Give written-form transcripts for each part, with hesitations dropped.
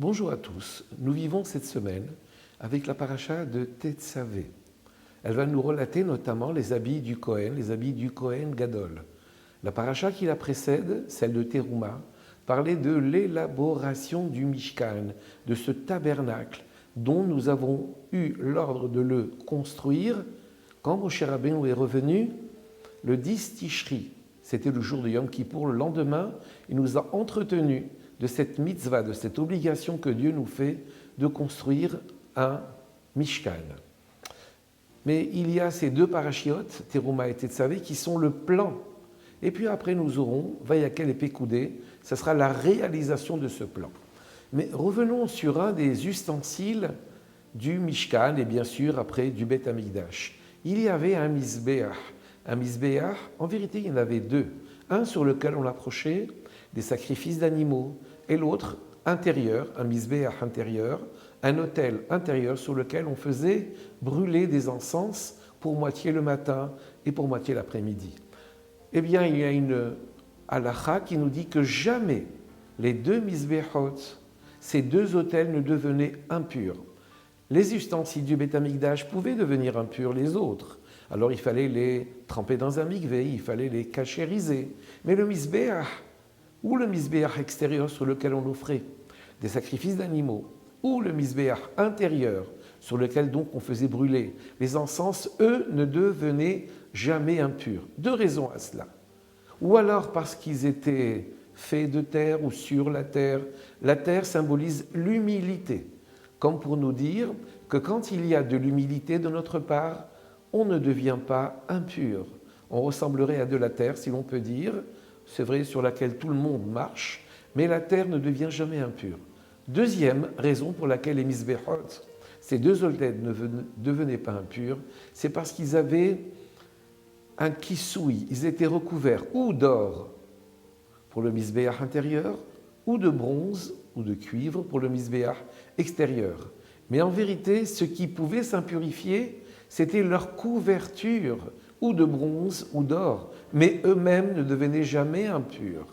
Bonjour à tous, nous vivons cette semaine avec la paracha de Tetzavé. Elle va nous relater notamment les habits du Kohen Gadol. La paracha qui la précède, celle de Teruma, parlait de l'élaboration du Mishkan, de ce tabernacle dont nous avons eu l'ordre de le construire quand Moshe Rabbeinu est revenu le 10 Tishri. C'était le jour de Yom Kippour. Le lendemain, il nous a entretenus de cette mitzvah, de cette obligation que Dieu nous fait de construire un Mishkan. Mais il y a ces deux parachiotes, Teruma et Tetzavé, qui sont le plan. Et puis après, nous aurons Vayakel et Pekoudé, ce sera la réalisation de ce plan. Mais revenons sur un des ustensiles du Mishkan et bien sûr après du Beth Amikdash. Il y avait un Mizbeach. Un Mizbeach, en vérité, il y en avait deux. Un sur lequel on approchait des sacrifices d'animaux et l'autre intérieur, un Mizbeach intérieur, un autel intérieur sur lequel on faisait brûler des encens pour moitié le matin et pour moitié l'après-midi. Eh bien, il y a une halakha qui nous dit que jamais les deux Mizbechot, ces deux autels ne devenaient impurs. Les ustensiles du Beth Amikdash pouvaient devenir impurs, les autres. Alors il fallait les tremper dans un mikvé, il fallait les cachériser. Mais le Mizbeach, ou le Mizbeach extérieur sur lequel on offrait des sacrifices d'animaux, ou le Mizbeach intérieur sur lequel donc on faisait brûler les encens, eux ne devenaient jamais impurs. Deux raisons à cela. Ou alors parce qu'ils étaient faits de terre ou sur la terre. La terre symbolise l'humilité, comme pour nous dire que quand il y a de l'humilité de notre part, on ne devient pas impur. On ressemblerait à de la terre, si l'on peut dire, c'est vrai, sur laquelle tout le monde marche, mais la terre ne devient jamais impure. Deuxième raison pour laquelle les Mizbechot, ces deux autels ne devenaient pas impurs, c'est parce qu'ils avaient un kisoui, ils étaient recouverts ou d'or pour le Mizbeach intérieur, ou de bronze ou de cuivre pour le Mizbeach extérieur. Mais en vérité, ce qui pouvait s'impurifier, c'était leur couverture, ou de bronze ou d'or, mais eux-mêmes ne devenaient jamais impurs.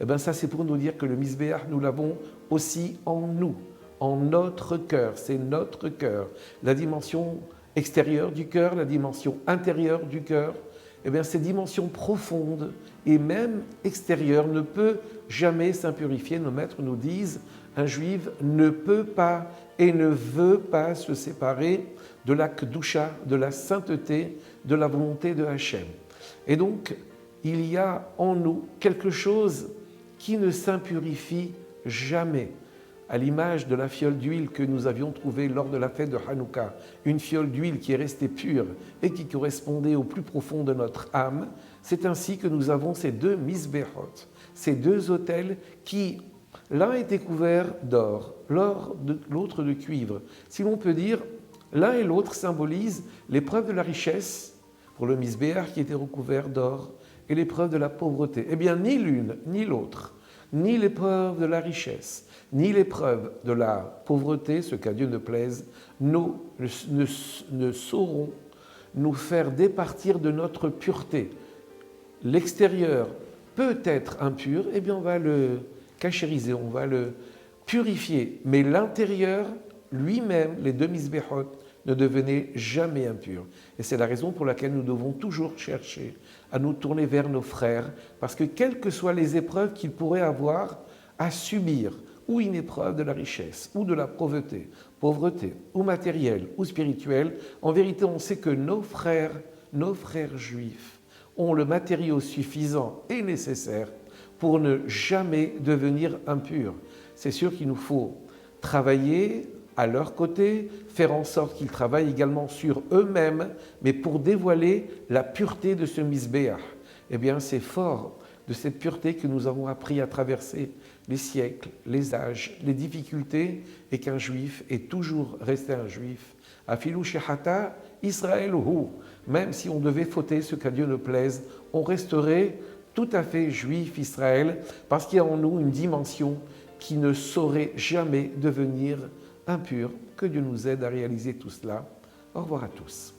Et bien ça, c'est pour nous dire que le Mizbeach, nous l'avons aussi en nous, en notre cœur, c'est notre cœur. La dimension extérieure du cœur, la dimension intérieure du cœur, eh bien, cette dimension profonde et même extérieure ne peut jamais s'impurifier. Nos maîtres nous disent, un juif ne peut pas et ne veut pas se séparer de la kedusha, de la sainteté, de la volonté de Hachem. Et donc, il y a en nous quelque chose qui ne s'impurifie jamais. À l'image de la fiole d'huile que nous avions trouvée lors de la fête de Hanouka, une fiole d'huile qui est restée pure et qui correspondait au plus profond de notre âme, c'est ainsi que nous avons ces deux Mizbechot, ces deux autels qui, l'un était couvert d'or, l'autre de cuivre. Si l'on peut dire, l'un et l'autre symbolisent l'épreuve de la richesse pour le Mizbeach qui était recouvert d'or et l'épreuve de la pauvreté. Eh bien, ni l'une ni l'autre, ni l'épreuve de la richesse, ni l'épreuve de la pauvreté, ce qu'à Dieu ne plaise, ne sauront nous faire départir de notre pureté. L'extérieur peut être impur, eh bien on va le cachériser, on va le purifier. Mais l'intérieur, lui-même, les deux Mizbechot, ne devenaient jamais impurs. Et c'est la raison pour laquelle nous devons toujours chercher à nous tourner vers nos frères, parce que quelles que soient les épreuves qu'ils pourraient avoir à subir, ou une épreuve de la richesse, ou de la pauvreté, ou matérielle, ou spirituelle, en vérité, on sait que nos frères juifs, ont le matériau suffisant et nécessaire pour ne jamais devenir impurs. C'est sûr qu'il nous faut travailler à leur côté, faire en sorte qu'ils travaillent également sur eux-mêmes, mais pour dévoiler la pureté de ce Mizbeach. Eh bien, c'est fort de cette pureté que nous avons appris à traverser les siècles, les âges, les difficultés, et qu'un juif est toujours resté un juif. Afilou shehata Israël hu. Même si on devait fauter, ce qu'à Dieu ne plaise, on resterait tout à fait juif Israël, parce qu'il y a en nous une dimension qui ne saurait jamais devenir impure. Que Dieu nous aide à réaliser tout cela. Au revoir à tous.